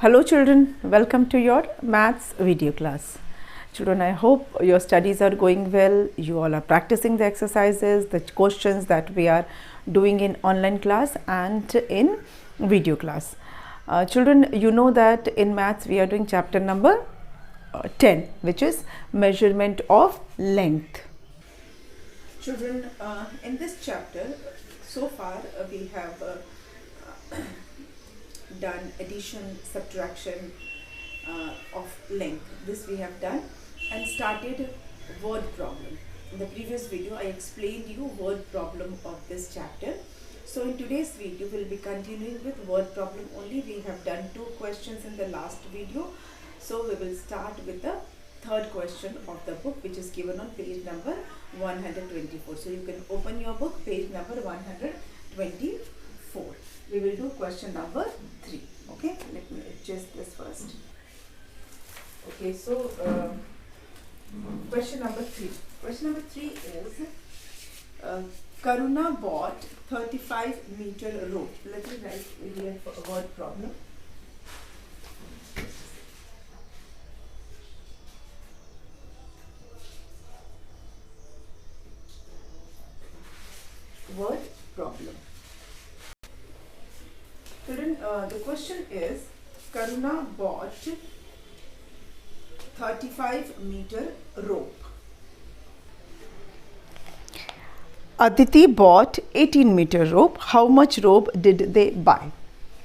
Hello children, welcome to your maths video class. Children, I hope your studies are going well. You all are practicing the exercises, the questions that we are doing in online class and in video class. Children, you know that in maths we are doing chapter number 10, which is measurement of length. Children, in this chapter, so far we have done addition, subtraction of length. This we have done and started word problem. In the previous video I explained you word problem of this chapter. So in today's video we will be continuing with word problem only. We have done 2 questions in the last video. So we will start with the third question of the book, which is given on page number 124. So you can open your book, page number 124. We will do question number 3. Okay, let me adjust this first. Okay, so question number 3. Question number 3 is Karuna bought 35-meter rope. Let me write here for a word problem. Word problem. Children, the question is Karuna bought 35-meter rope. Aditi bought 18-meter rope. How much rope did they buy?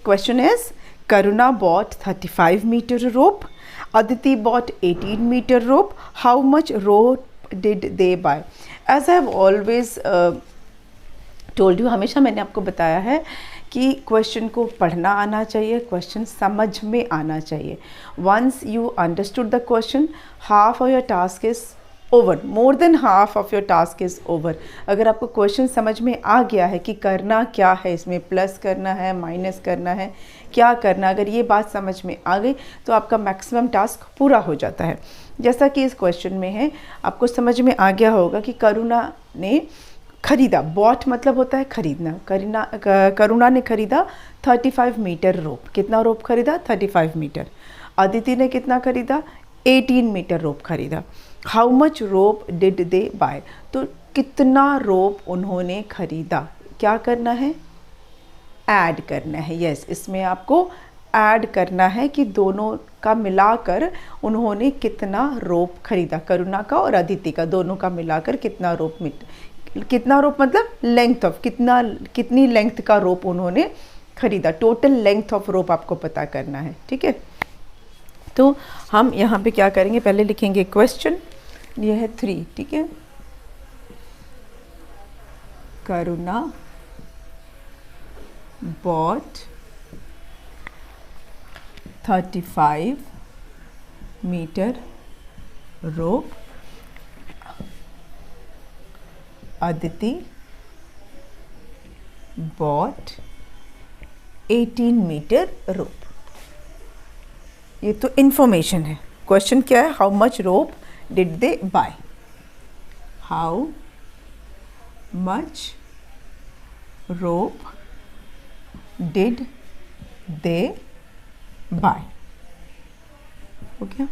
Question is Karuna bought 35-meter rope. Aditi bought 18-meter rope. How much rope did they buy? As I have always told you, हमेशा मैंने आपको बताया है कि question को पढ़ना आना चाहिए, क्वेश्चन समझ में आना चाहिए. Once you understood the question, half of your task is over, more than half of your task is over. अगर आपको क्वेश्चन समझ में आ गया है कि करना क्या है, इसमें प्लस करना है, माइनस करना है, क्या करना, अगर ये बात समझ में आ गई तो आपका मैक्सिमम टास्क पूरा हो जाता है. जैसा कि इस क्वेश्चन में है, आपको समझ में आ गया होगा कि करुणा ने खरीदा. बॉट मतलब होता है खरीदना. करुणा ने खरीदा 35 मीटर रोप. कितना रोप खरीदा? 35 मीटर. अदिति ने कितना खरीदा? 18 मीटर रोप खरीदा. How much rope did they buy? तो कितना रोप उन्होंने खरीदा. क्या करना है? ऐड करना है. यस, इसमें आपको ऐड करना है कि दोनों का मिलाकर उन्होंने कितना रोप खरीदा. करुणा का और अदिति का, दोनों का मिलाकर कितना रोप कितना रोप मतलब लेंथ ऑफ, कितनी लेंथ का रोप उन्होंने खरीदा. टोटल लेंथ ऑफ रोप आपको पता करना है. ठीक है, तो हम यहाँ पे क्या करेंगे, पहले लिखेंगे क्वेश्चन. ये है 3. ठीक है, Karuna bought 35 metre rope. Aditi bought 18 metre rope. ये तो इंफॉर्मेशन है. क्वेश्चन क्या है? How much rope did they buy. How much rope did they buy. Okay,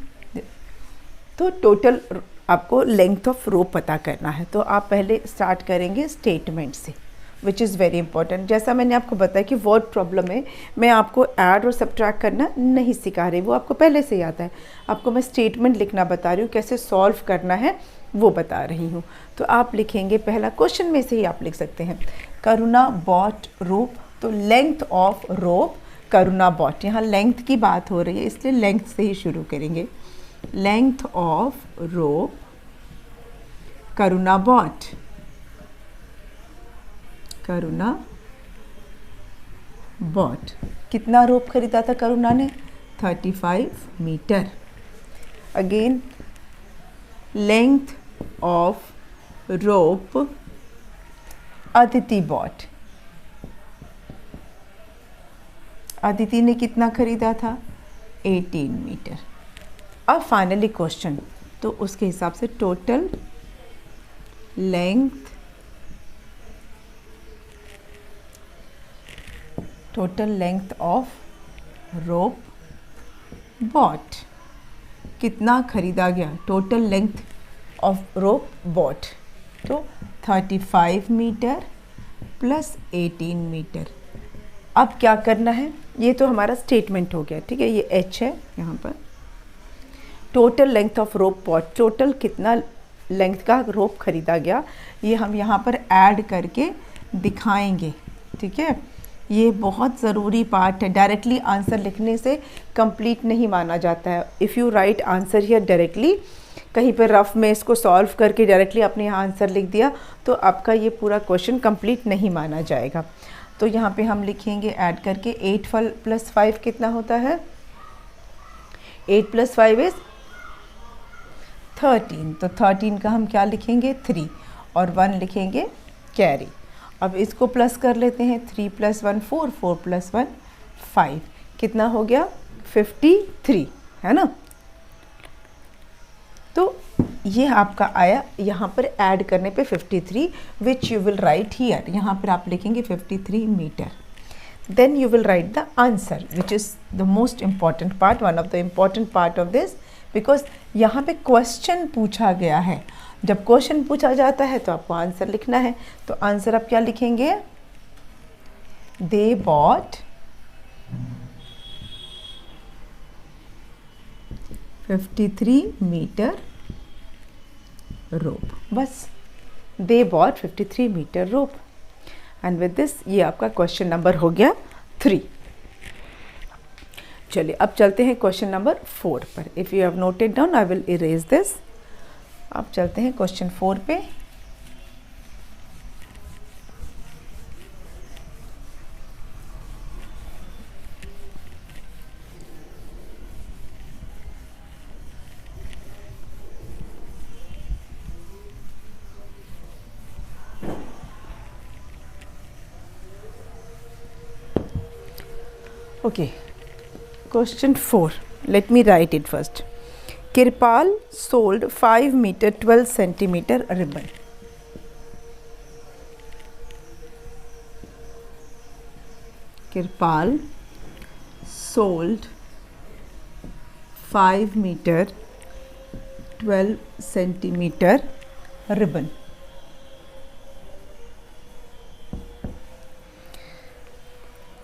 तो टोटल आपको लेंथ ऑफ रोप पता करना है. तो आप पहले स्टार्ट करेंगे स्टेटमेंट से, विच इज़ वेरी इंपॉर्टेंट. जैसा मैंने आपको बताया कि वर्ड प्रॉब्लम में मैं आपको ऐड और सब्ट्रैक्ट करना नहीं सिखा रही, वो आपको पहले से ही आता है. आपको मैं स्टेटमेंट लिखना बता रही हूँ, कैसे सॉल्व करना है वो बता रही हूँ. तो आप लिखेंगे, पहला क्वेश्चन में से ही आप लिख सकते हैं, करुणा बॉट रोप. तो length of rope Karuna bought. यहाँ लेंथ की बात हो रही है, इसलिए लेंथ से ही शुरू करेंगे. Length of rope Karuna bought. Karuna bought. कितना रोप खरीदा था करुणा ने? 35 metre. Again, length of rope Aditi bought. Aditi ने कितना खरीदा था? 18 मीटर. अब फाइनली क्वेश्चन, तो उसके हिसाब से total length total length of rope bought, कितना खरीदा गया, total length of rope bought, तो 35 मीटर प्लस 18 मीटर। अब क्या करना है, ये तो हमारा स्टेटमेंट हो गया, ठीक है, ये एच है यहाँ पर। Total length of rope bought, total कितना लेंथ का रोप खरीदा गया, ये हम यहाँ पर ऐड करके दिखाएंगे, ठीक है। ये बहुत ज़रूरी पार्ट है, डायरेक्टली आंसर लिखने से कंप्लीट नहीं माना जाता है। If you right answer here directly, कहीं पर रफ में इसको सॉल्व करके डायरेक्टली आपने यहाँ आंसर लिख दिया तो आपका ये पूरा क्वेश्चन कंप्लीट नहीं माना जाएगा। तो यहाँ पे हम लिखेंगे ऐड करके 8 + 5 कितना होता है, 8 + 5 इज़ 13, तो 13 का हम क्या लिखेंगे 3 और 1 लिखेंगे कैरी। अब इसको प्लस कर लेते हैं, 3 + 1 4, 4 + 1 5, कितना हो गया 53, है ना। तो ये आपका आया यहाँ पर ऐड करने पे 53, which you will write here, यहाँ पर आप लिखेंगे 53 metre. Then you will write the answer which is the most important part, one of the important part of this, because यहाँ पे क्वेश्चन पूछा गया है। जब क्वेश्चन पूछा जाता है तो आपको आंसर लिखना है, तो आंसर आप क्या लिखेंगे, दे बॉट 53 मीटर रोप, बस they bought 53 metre rope. And with this ये आपका क्वेश्चन नंबर हो गया 3। चलिए अब चलते हैं क्वेश्चन नंबर 4 पर। If you have noted down I will erase this. अब चलते हैं क्वेश्चन 4 पे। Okay, question 4. Let me write it first. Kirpal sold 5 meter 12 centimeter ribbon. Kirpal sold 5 meter 12 centimeter ribbon.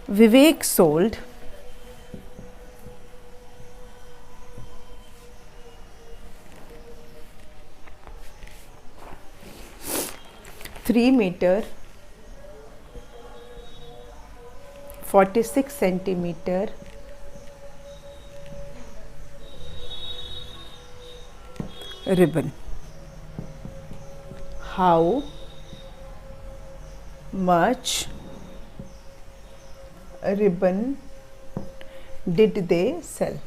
Vivek sold 3 meter 46 centimeter ribbon. How much ribbon did they sell?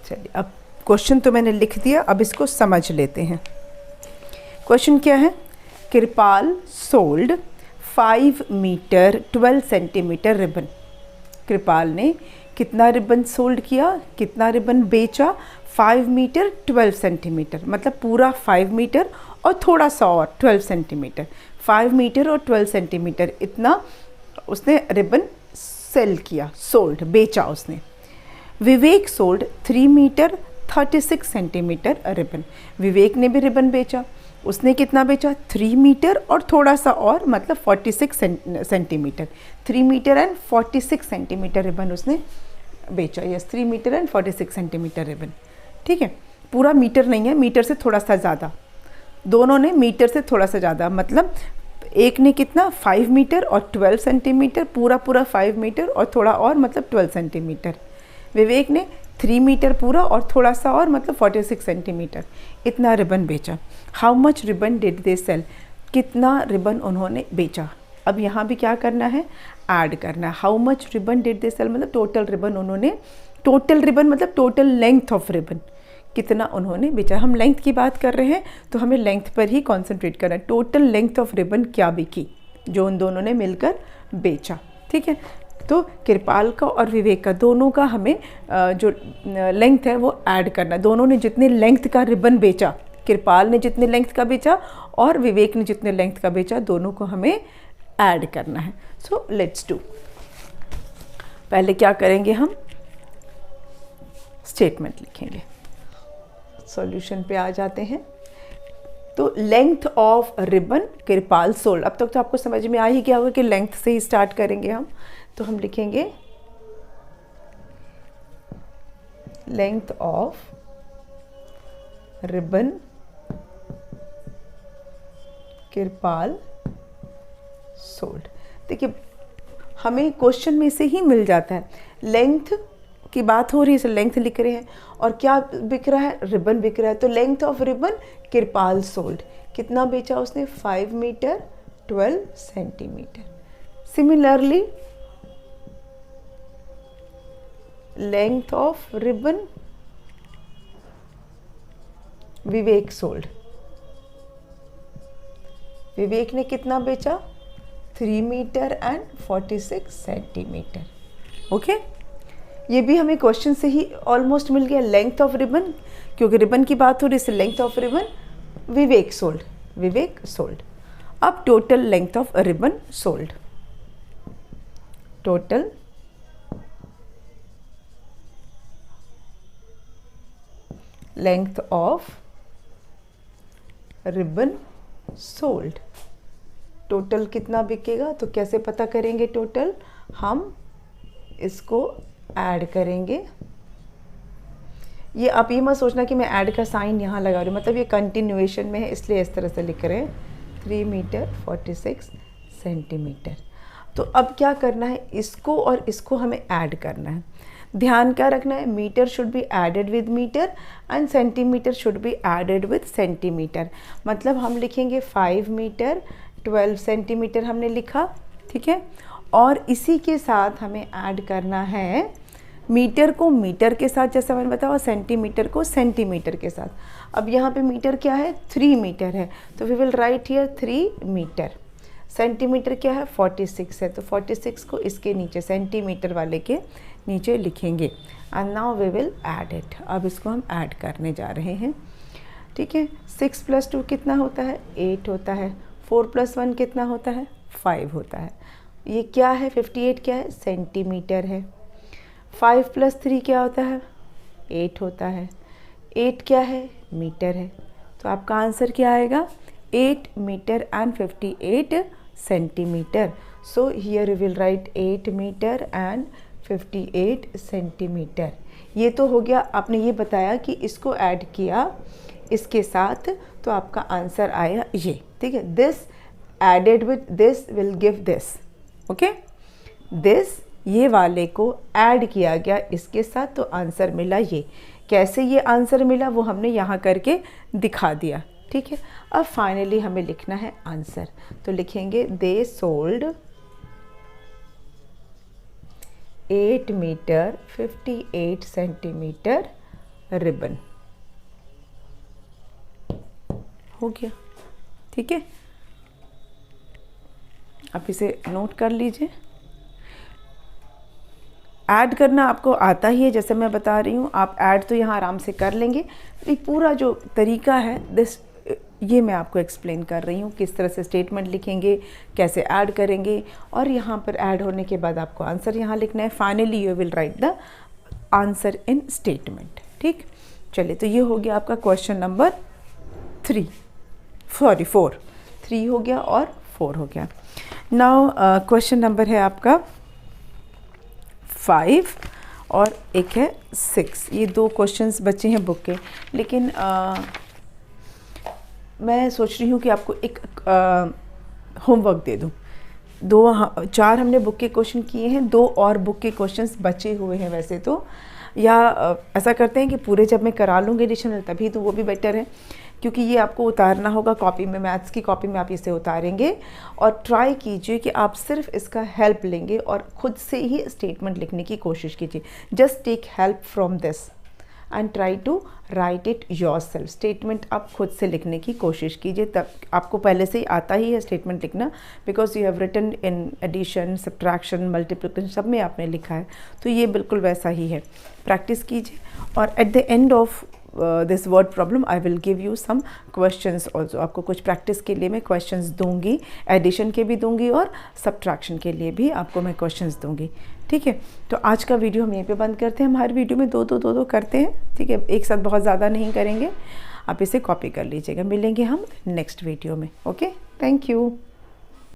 चलिए अब question तो मैंने लिख दिया, अब इसको समझ लेते हैं। क्वेश्चन क्या है, कृपाल सोल्ड 5 मीटर 12 सेंटीमीटर रिबन। कृपाल ने कितना रिबन सोल्ड किया, कितना रिबन बेचा, 5 मीटर 12 सेंटीमीटर, मतलब पूरा 5 मीटर और थोड़ा सा और 12 सेंटीमीटर, 5 मीटर और 12 सेंटीमीटर इतना उसने रिबन सेल किया, सोल्ड बेचा उसने। विवेक सोल्ड 3 मीटर 36 सेंटीमीटर रिबन। विवेक ने भी रिबन बेचा, उसने कितना बेचा, 3 मीटर और थोड़ा सा और, मतलब 46 centimetre, 3 metre and 46 centimetre ribbon उसने बेचा। Yes, 3 metre and 46 centimetre ribbon, ठीक है। पूरा मीटर नहीं है, मीटर से थोड़ा सा ज़्यादा, दोनों ने मीटर से थोड़ा सा ज़्यादा, मतलब एक ने कितना 5 मीटर और 12 सेंटीमीटर, पूरा 5 मीटर और थोड़ा और, मतलब 12 सेंटीमीटर। विवेक ने 3 मीटर पूरा और थोड़ा सा और, मतलब 46 सेंटीमीटर इतना रिबन बेचा। How much ribbon did they sell, कितना रिबन उन्होंने बेचा। अब यहाँ भी क्या करना है, ऐड करना है। How much ribbon did they sell मतलब टोटल रिबन उन्होंने, टोटल रिबन मतलब टोटल लेंथ ऑफ रिबन, कितना उन्होंने बेचा। हम लेंथ की बात कर रहे हैं तो हमें लेंथ पर ही कॉन्सेंट्रेट करना है। टोटल लेंथ ऑफ रिबन क्या बिकी, जो उन दोनों ने मिलकर बेचा, ठीक है। तो कृपाल का और विवेक का, दोनों का हमें जो लेंथ है वो ऐड करना। दोनों ने जितने लेंथ का रिबन बेचा, कृपाल ने जितने लेंथ का बेचा और विवेक ने जितने लेंथ का बेचा, दोनों को हमें ऐड करना है। So let's do. पहले क्या करेंगे, हम स्टेटमेंट लिखेंगे। सॉल्यूशन पे आ जाते हैं। तो length of ribbon Kripal sold, अब तक तो आपको समझ में आ ही गया होगा कि लेंथ से ही स्टार्ट करेंगे हम। तो हम लिखेंगे length of ribbon Kripal sold. देखिए हमें क्वेश्चन में से ही मिल जाता है, लेंथ की बात हो रही है, लेंथ लिख रहे हैं और क्या बिक रहा है, रिबन बिक रहा है। तो length of ribbon Kripal sold, कितना बेचा उसने, 5 metre 12 centimetre. Similarly length of ribbon Vivek sold, Vivek ने कितना बेचा, 3 मीटर एंड 46 सेंटीमीटर। ओके, ये भी हमें क्वेश्चन से ही ऑलमोस्ट मिल गया। लेंथ ऑफ रिबन, क्योंकि रिबन की बात हो रही है, length of ribbon Vivek sold, Vivek sold. अब total length of ribbon sold, total length of ribbon sold, total कितना बिकेगा। तो कैसे पता करेंगे टोटल, हम इसको ऐड करेंगे। ये आप ये मत सोचना कि मैं ऐड का साइन यहाँ लगा रही हूँ, मतलब ये कंटिन्यूएशन में है इसलिए इस तरह से लिख रहे हैं, 3 मीटर 46 सेंटीमीटर। तो अब क्या करना है, इसको और इसको हमें ऐड करना है। ध्यान क्या रखना है, metre should be added with metre and centimetre should be added with centimetre. मतलब हम लिखेंगे 5 मीटर 12 सेंटीमीटर हमने लिखा, ठीक है। और इसी के साथ हमें ऐड करना है मीटर को मीटर के साथ, जैसा मैंने बताया, और सेंटीमीटर को सेंटीमीटर के साथ। अब यहाँ पे मीटर क्या है, 3 मीटर है, तो we will write here 3 metre. Centimetre क्या है, 46 है, तो 46 को इसके नीचे सेंटीमीटर वाले के नीचे लिखेंगे। And now we will add it. अब इसको हम ऐड करने जा रहे हैं, ठीक है। 6 + 2 कितना होता है, 8 होता है। 4 + 1 कितना होता है, 5 होता है। ये क्या है, 58 क्या है, सेंटीमीटर है। 5 + 3 क्या होता है, 8 होता है। 8 क्या है, मीटर है। तो आपका आंसर क्या आएगा, 8 metre and 58 centimetre. So here we will write 8 metre and 58 centimetre. ये तो हो गया, आपने ये बताया कि इसको ऐड किया इसके साथ, तो आपका आंसर आया ये, ठीक है। This added with this will give this, okay. This, ये वाले को ऐड किया गया इसके साथ, तो आंसर मिला ये। कैसे ये आंसर मिला वो हमने यहाँ करके दिखा दिया, ठीक है। अब फाइनली हमें लिखना है आंसर, तो लिखेंगे they sold 8 metre 58 centimetre ribbon. हो गया, ठीक है। आप इसे नोट कर लीजिए। ऐड करना आपको आता ही है, जैसे मैं बता रही हूँ, आप ऐड तो यहाँ आराम से कर लेंगे। ये पूरा जो तरीका है ये मैं आपको एक्सप्लेन कर रही हूँ, किस तरह से स्टेटमेंट लिखेंगे, कैसे ऐड करेंगे, और यहाँ पर ऐड होने के बाद आपको आंसर यहाँ लिखना है। Finally you will write the answer in statement, ठीक। चलिए, तो ये हो गया आपका क्वेश्चन नंबर 4 3 हो गया और 4 हो गया। नाउ क्वेश्चन नंबर है आपका 5 और एक है 6। ये 2 क्वेश्चंस बचे हैं बुक के, लेकिन मैं सोच रही हूँ कि आपको एक होमवर्क दे दूँ। 4 हमने बुक के क्वेश्चन किए हैं, 2 और बुक के क्वेश्चंस बचे हुए हैं वैसे तो, या ऐसा करते हैं कि पूरे जब मैं करा लूँगी एडिशनल तभी, तो वो भी बेटर है, क्योंकि ये आपको उतारना होगा कॉपी में, मैथ्स की कॉपी में आप इसे उतारेंगे। और ट्राई कीजिए कि आप सिर्फ इसका हेल्प लेंगे और ख़ुद से ही स्टेटमेंट लिखने की कोशिश कीजिए। Just take help from this and try to write it yourself. Statement आप खुद से लिखने की कोशिश कीजिए, तब आपको पहले से ही आता ही है स्टेटमेंट लिखना, because you have written in addition, subtraction, multiplication, सब में आपने लिखा है, तो ये बिल्कुल वैसा ही है। प्रैक्टिस कीजिए और at the end of this word problem I will give you some questions also. आपको कुछ प्रैक्टिस के लिए मैं क्वेश्चंस दूंगी, एडिशन के भी दूंगी और सब्ट्रैक्शन के लिए भी आपको मैं क्वेश्चंस दूंगी. ठीक है, तो आज का वीडियो हम यहीं पे बंद करते हैं. हम हर वीडियो में दो करते हैं. ठीक है, एक साथ बहुत ज़्यादा नहीं करेंगे. आप इसे कॉपी कर लीजिएगा. मिलेंगे हम नेक्स्ट वीडियो में. Okay, thank you.